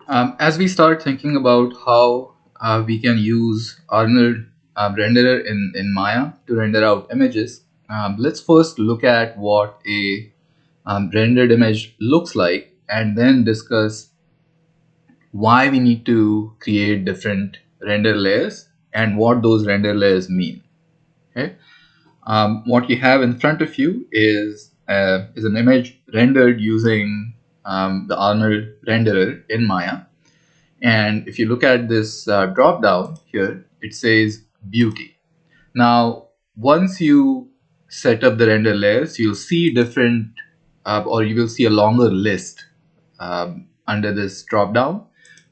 As we start thinking about how we can use Arnold renderer in Maya to render out images, let's first look at what a rendered image looks like and then discuss why we need to create different render layers and what those render layers mean. Okay, what you have in front of you is an image rendered using the Arnold renderer in Maya. And if you look at this drop down here, it says beauty. Now, once you set up the render layers, you'll see different, or you will see a longer list under this drop down.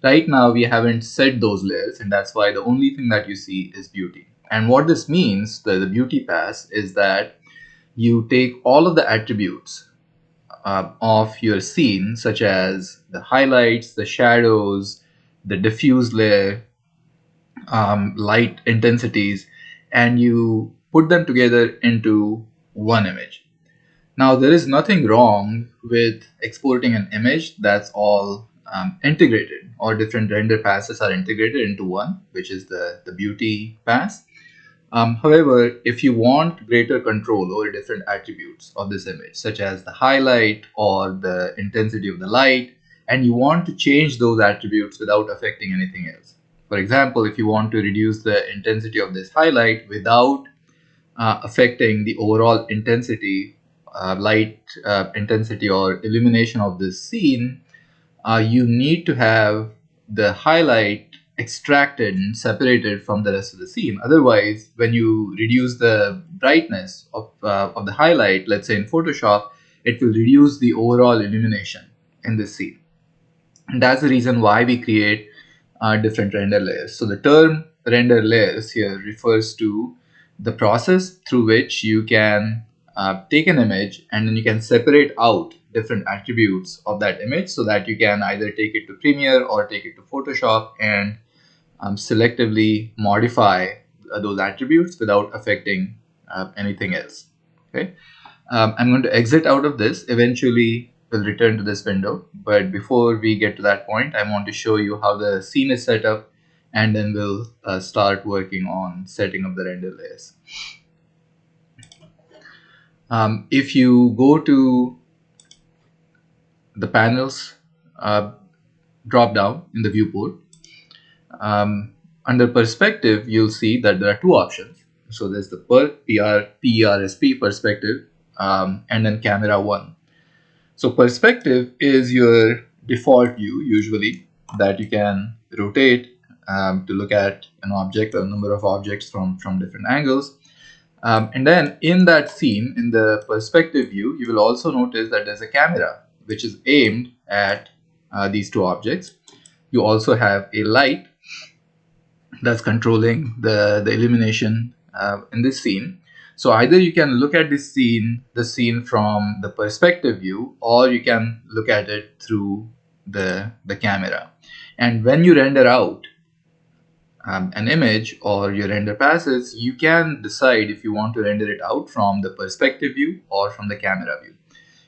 Right now, we haven't set those layers, and that's why the only thing that you see is beauty. And what this means, the beauty pass, is that you take all of the attributes of your scene, such as the highlights, the shadows, the diffuse layer, light intensities, and you put them together into one image. Now, there is nothing wrong with exporting an image that's all integrated, or different render passes are integrated into one, which is the beauty pass. However, if you want greater control over different attributes of this image, such as the highlight or the intensity of the light, and you want to change those attributes without affecting anything else. For example, if you want to reduce the intensity of this highlight without affecting the overall intensity, light intensity or illumination of this scene, you need to have the highlight extracted and separated from the rest of the scene. Otherwise, when you reduce the brightness of the highlight, let's say in Photoshop, it will reduce the overall illumination in this scene. And that's the reason why we create different render layers. So the term render layers here refers to the process through which you can take an image and then you can separate out different attributes of that image so that you can either take it to Premiere or take it to Photoshop and selectively modify those attributes without affecting anything else. Okay, I'm going to exit out of this. Eventually, we'll return to this window. But before we get to that point, I want to show you how the scene is set up, and then we'll start working on setting up the render layers. If you go to the panels drop down in the viewport, under perspective, you'll see that there are two options. So there's the PERSP perspective, and then camera one. So perspective is your default view usually that you can rotate to look at an object or a number of objects from different angles. And then in that scene, in the perspective view, you will also notice that there's a camera which is aimed at these two objects. You also have a light that's controlling the illumination in this scene. So either you can look at the scene from the perspective view, or you can look at it through the camera. And when you render out an image or your render passes, you can decide if you want to render it out from the perspective view or from the camera view.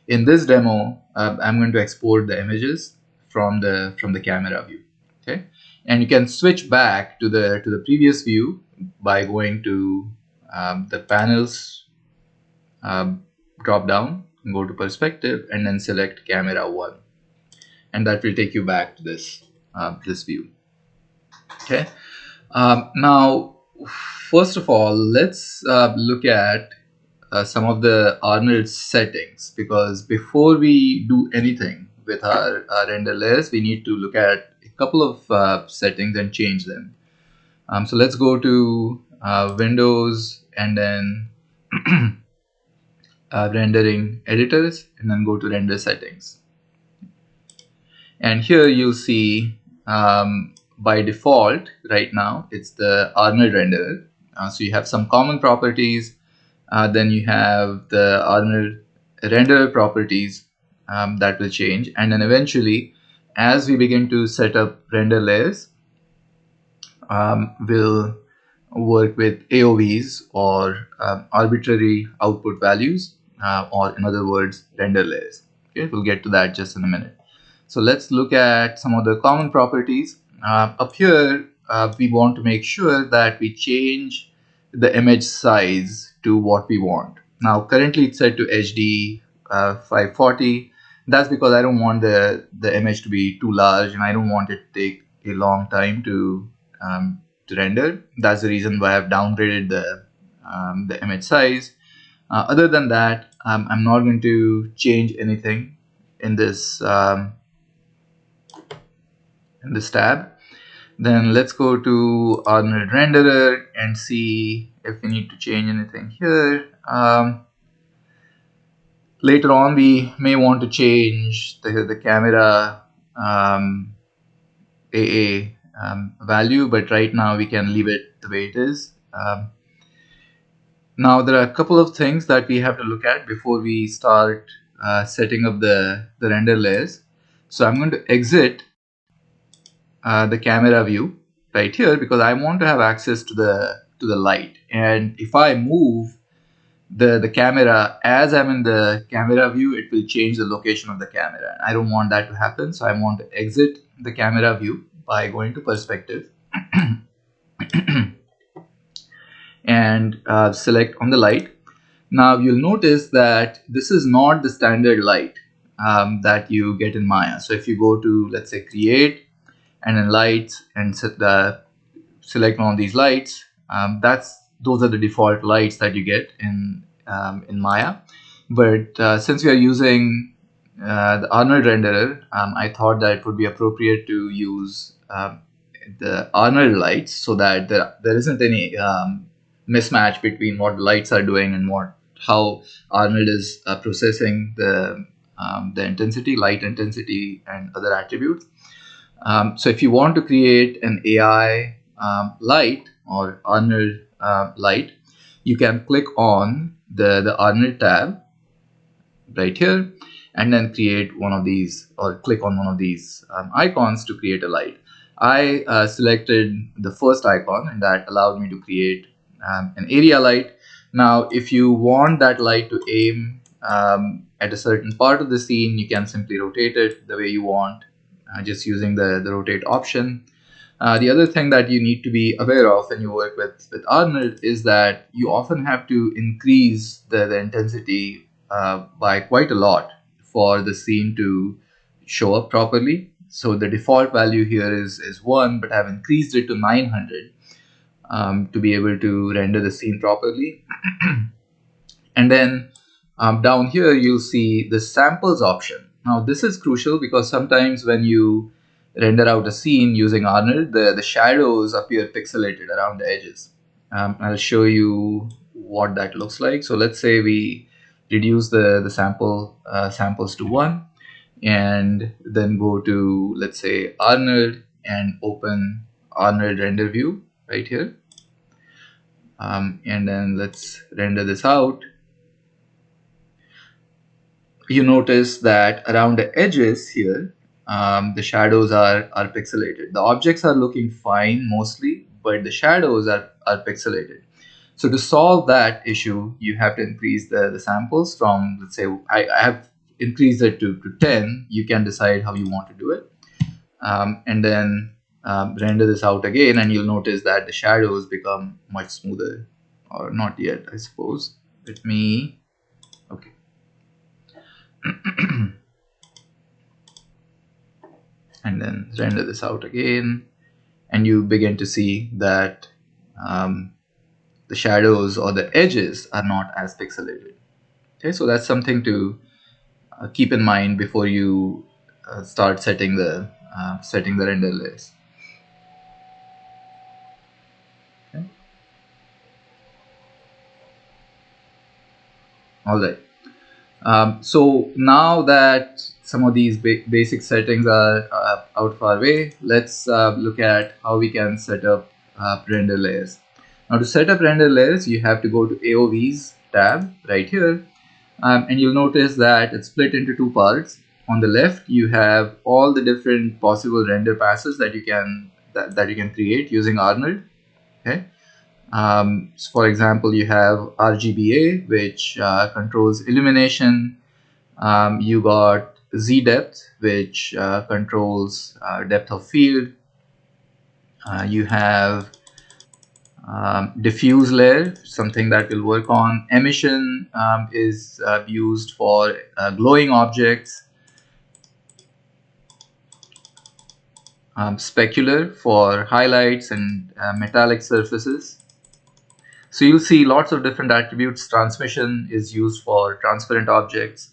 In this demo, I'm going to export the images from the camera view. Okay, and you can switch back to the previous view by going to the panels drop down, go to perspective, and then select camera one, and that will take you back to this view. Okay, now first of all, let's look at some of the Arnold settings, because before we do anything with our render layers, we need to look at a couple of settings and change them. So let's go to Windows and then rendering editors, and then go to render settings. And here you'll see by default right now it's the Arnold renderer. So you have some common properties, then you have the Arnold renderer properties that will change, and then eventually as we begin to set up render layers, we'll work with AOVs or arbitrary output values, or in other words, render layers. Okay, we'll get to that just in a minute. So let's look at some of the common properties. Up here, we want to make sure that we change the image size to what we want. Now, currently it's set to HD 540. That's because I don't want the image to be too large, and I don't want it to take a long time to render. That's the reason why I've downgraded the image size. Other than that, I'm not going to change anything in this tab. Then let's go to Arnold renderer and see if we need to change anything here. Later on, we may want to change the camera AA value, but right now we can leave it the way it is. Now there are a couple of things that we have to look at before we start setting up the render layers. So I'm going to exit the camera view right here because I want to have access to the light. And if I move the camera as I'm in the camera view, it will change the location of the camera. I don't want that to happen, so I want to exit the camera view by going to perspective and select on the light. Now you'll notice that this is not the standard light that you get in Maya. So if you go to, let's say, create and then lights and select one of these lights, those are the default lights that you get in Maya. But since we are using the Arnold renderer, I thought that it would be appropriate to use the Arnold lights so that there isn't any mismatch between what the lights are doing and how Arnold is processing the intensity, light intensity, and other attributes. So if you want to create an AI light or Arnold light, you can click on the Arnold tab right here and then create one of these, or click on one of these icons to create a light. I selected the first icon, and that allowed me to create an area light. Now if you want that light to aim at a certain part of the scene, you can simply rotate it the way you want, just using the rotate option. The other thing that you need to be aware of when you work with Arnold is that you often have to increase the intensity by quite a lot for the scene to show up properly. So the default value here is 1, but I've increased it to 900 to be able to render the scene properly. And then down here you'll see the samples option. Now this is crucial because sometimes when you render out a scene using Arnold, the shadows appear pixelated around the edges. I'll show you what that looks like. So let's say we reduce the samples to 1 and then go to, let's say, Arnold and open Arnold render view right here. And then let's render this out. You notice that around the edges here, the shadows are pixelated. The objects are looking fine mostly, but the shadows are pixelated. So to solve that issue, you have to increase the samples from, let's say, I have increased it to 10. You can decide how you want to do it. And then render this out again, and you'll notice that the shadows become much smoother. Or not yet, I suppose. Let me, okay. And then render this out again, and you begin to see that the shadows or the edges are not as pixelated. Okay, so that's something to keep in mind before you start setting the render layers. Okay. All right. So now that some of these basic settings are out of our way, let's look at how we can set up render layers. Now to set up render layers, you have to go to AOV's tab right here, and you'll notice that it's split into two parts. On the left, you have all the different possible render passes that you can create using Arnold. Okay. So for example, you have RGBA, which controls illumination. You got Z depth, which controls depth of field. You have diffuse layer, something that will work on emission, is used for glowing objects. Specular for highlights and metallic surfaces. So you'll see lots of different attributes. Transmission is used for transparent objects.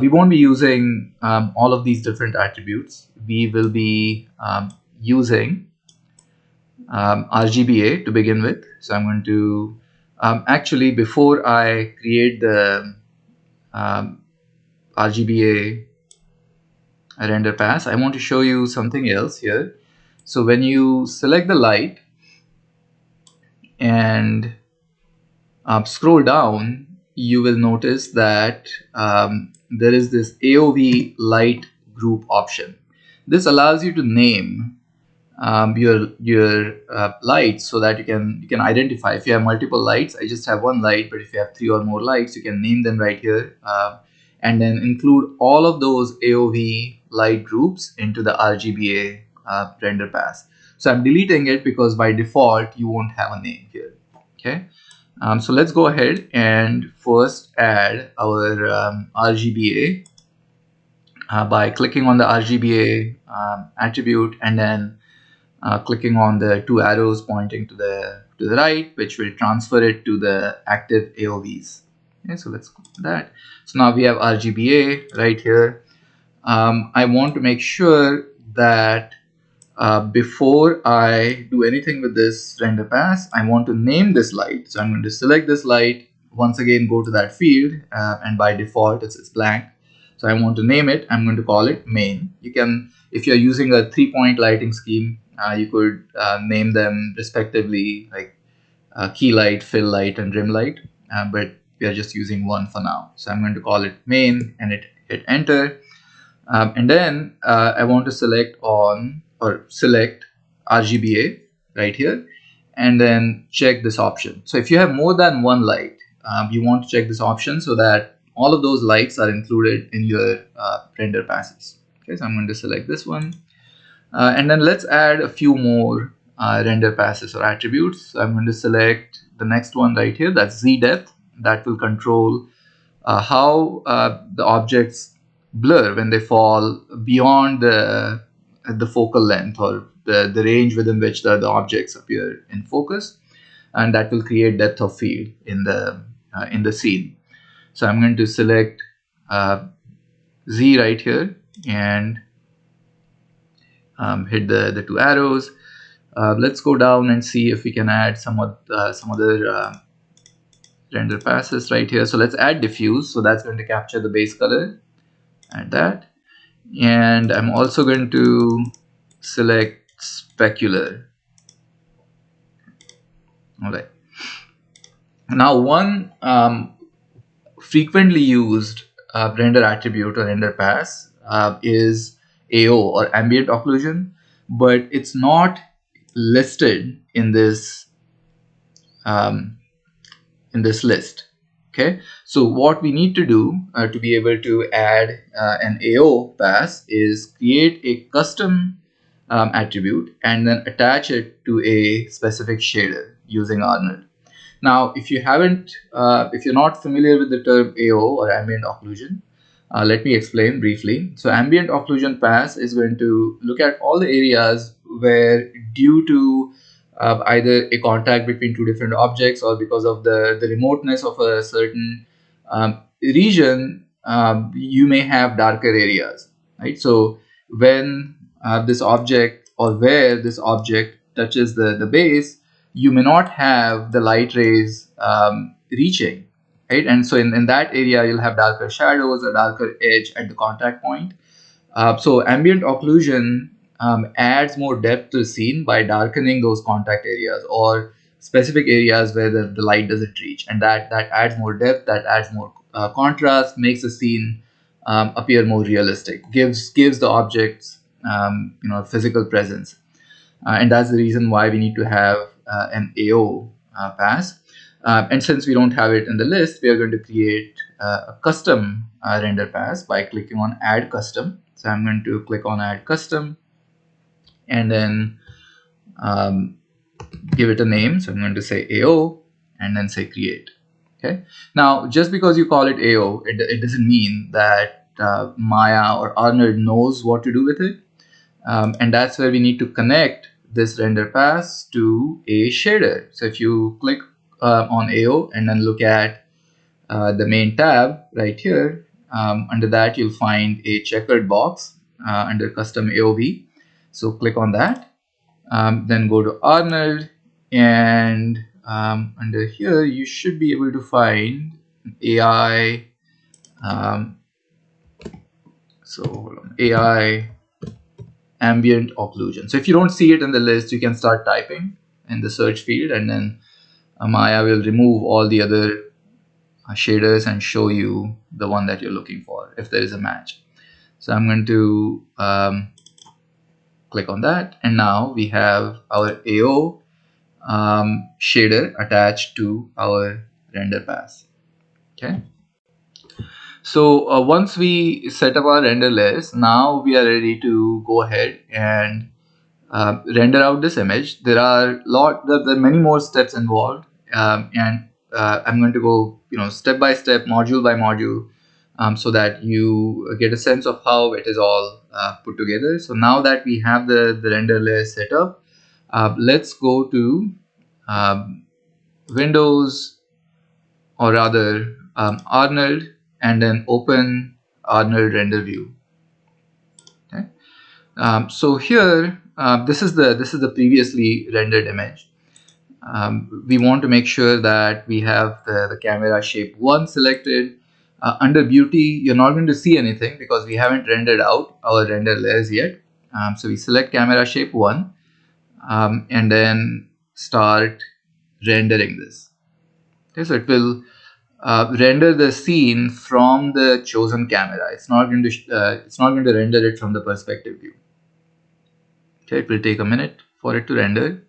We won't be using all of these different attributes. We will be using RGBA to begin with. So I'm going to actually, before I create the RGBA render pass, I want to show you something else here. So when you select the light and scroll down, you will notice that there is this AOV light group option. This allows you to name your lights so that you can identify. If you have multiple lights, I just have one light, but if you have 3 or more lights, you can name them right here, and then include all of those AOV light groups into the RGBA render pass. So I'm deleting it because by default you won't have a name here. Okay. So let's go ahead and first add our RGBA by clicking on the RGBA attribute, and then clicking on the 2 arrows pointing to the right, which will transfer it to the active AOVs. Okay, so let's go to that. So now we have RGBA right here. I want to make sure that before I do anything with this render pass, I want to name this light. So I'm going to select this light, once again go to that field, and by default it's blank. So I want to name it. I'm going to call it main. You can, if you're using a 3-point lighting scheme, you could name them respectively, like key light, fill light, and rim light, but we are just using one for now. So I'm going to call it main and hit enter. And then I want to select RGBA right here, and then check this option. So if you have more than one light, you want to check this option so that all of those lights are included in your render passes. Okay, so I'm going to select this one, and then let's add a few more render passes or attributes. So I'm going to select the next one right here, that's Z depth. That will control how the objects blur when they fall beyond the focal length, or the range within which the objects appear in focus, and that will create depth of field in the scene. So I'm going to select Z right here and hit the 2 arrows. Let's go down and see if we can add some other render passes right here. So let's add diffuse. So that's going to capture the base color. Add that. And I'm also going to select specular. All right. Now, one frequently used render attribute or render pass is AO, or ambient occlusion, but it's not listed in this list. Okay, so what we need to do to be able to add an AO pass is create a custom attribute and then attach it to a specific shader using Arnold. Now, if you're not familiar with the term AO or ambient occlusion, let me explain briefly. So ambient occlusion pass is going to look at all the areas where, due to either a contact between two different objects or because of the remoteness of a certain region, you may have darker areas, right? So when this object, or where this object touches the base, you may not have the light rays reaching, right? And so in that area, you'll have darker shadows, a darker edge at the contact point. So ambient occlusion adds more depth to the scene by darkening those contact areas or specific areas where the light doesn't reach, and that adds more depth, that adds more contrast, makes the scene appear more realistic, gives the objects physical presence, and that's the reason why we need to have an AO pass. And since we don't have it in the list, we are going to create a custom render pass by clicking on add custom. So I'm going to click on add custom and then um, give it a name. So I'm going to say AO and then say create. Okay. Now, just because you call it AO, it doesn't mean that Maya or Arnold knows what to do with it. And that's where we need to connect this render pass to a shader. So if you click on AO and then look at the main tab right here, under that you'll find a checkered box under custom AOV. So click on that. Then go to Arnold, and under here you should be able to find AI. So hold on, AI ambient occlusion. So if you don't see it in the list, you can start typing in the search field, and then Maya will remove all the other shaders and show you the one that you're looking for if there is a match. So I'm going to click on that, and now we have our AO shader attached to our render pass. Okay. So once we set up our render layers, now we are ready to go ahead and render out this image. There are many more steps involved, and I'm going to go step by step, module by module, so that you get a sense of how it is all put together. So now that we have the render layer set up, let's go to Windows, or rather Arnold, and then open Arnold render view. Okay. So here this is the previously rendered image. We want to make sure that we have the camera shape 1 selected. Under beauty, you're not going to see anything because we haven't rendered out our render layers yet. So we select camera shape 1 and then start rendering this. Okay, so it will render the scene from the chosen camera. It's not going to render it from the perspective view. Okay, it will take a minute for it to render.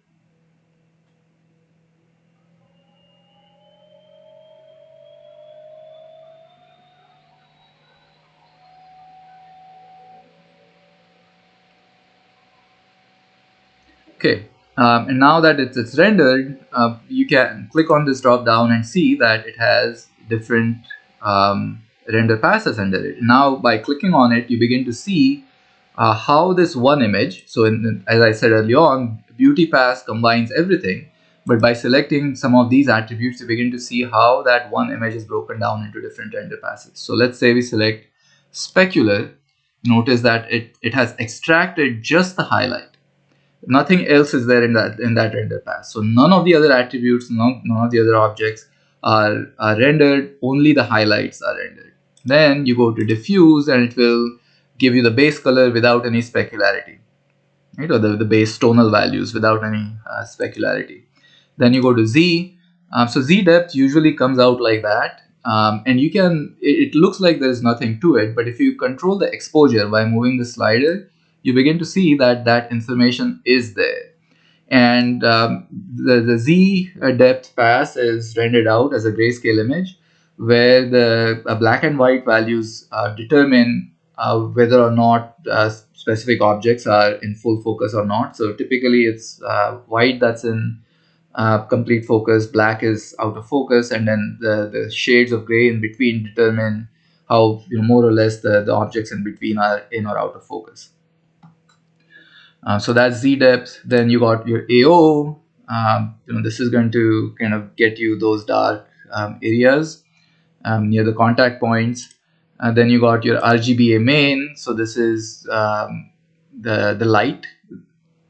Okay, and now that it's rendered, you can click on this drop down and see that it has different render passes under it. Now by clicking on it, you begin to see how this one image, so as I said earlier on, beauty pass combines everything, but by selecting some of these attributes, you begin to see how that one image is broken down into different render passes. So let's say we select specular. Notice that it has extracted just the highlight. Nothing else is there in that render pass. So none of the other attributes, none of the other objects are rendered. Only the highlights are rendered. Then you go to diffuse, and it will give you the base color without any specularity, right? Or the base tonal values without any specularity. Then you go to Z. So Z depth usually comes out like that, and you can. It looks like there is nothing to it, but if you control the exposure by moving the slider, you begin to see that that information is there. And the Z depth pass is rendered out as a grayscale image, where the black and white values determine whether or not specific objects are in full focus or not. So typically it's white that's in complete focus, black is out of focus, and then the shades of gray in between determine how more or less the objects in between are in or out of focus. So that's Z depth. Then you got your AO. This is going to kind of get you those dark areas near the contact points. Then you got your RGBA main. So this is the light,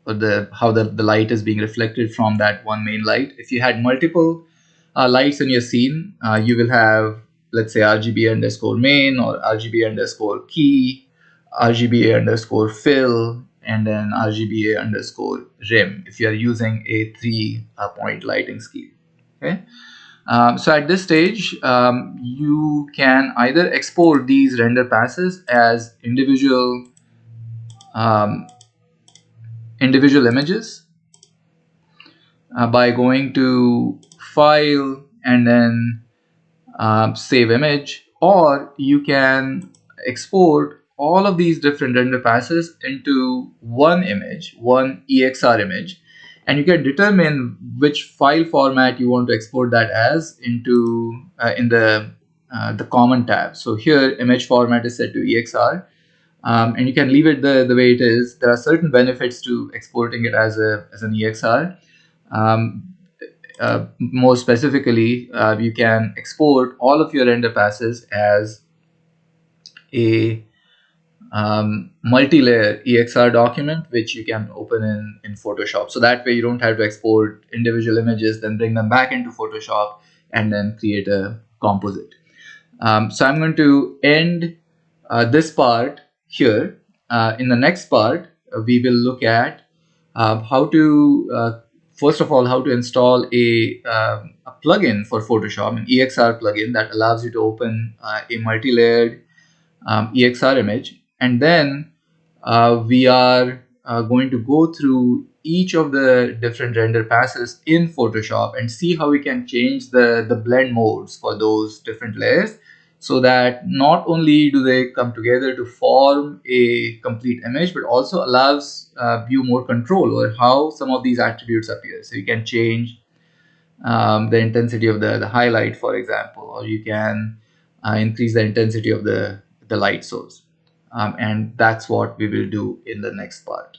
or how the light is being reflected from that one main light. If you had multiple lights in your scene, you will have, let's say, RGBA underscore main, or RGBA underscore key, RGBA underscore fill, and then RGBA underscore rim if you are using a 3-point lighting scheme. Okay. So at this stage, you can either export these render passes as individual images by going to File and then Save Image, or you can export all of these different render passes into one image, one EXR image, and you can determine which file format you want to export that as into in the common tab. So here image format is set to EXR, and you can leave it the way it is. There are certain benefits to exporting it as an EXR. Um, More specifically, you can export all of your render passes as a multi-layer EXR document, which you can open in Photoshop. So that way you don't have to export individual images, then bring them back into Photoshop, and then create a composite. So I'm going to end this part here. In the next part, we will look at how to, first of all, how to install a plugin for Photoshop, an EXR plugin that allows you to open a multi-layered EXR image. And then we are going to go through each of the different render passes in Photoshop and see how we can change the blend modes for those different layers, so that not only do they come together to form a complete image, but also allows you more control over how some of these attributes appear. So you can change the intensity of the highlight, for example, or you can increase the intensity of the light source. And that's what we will do in the next part.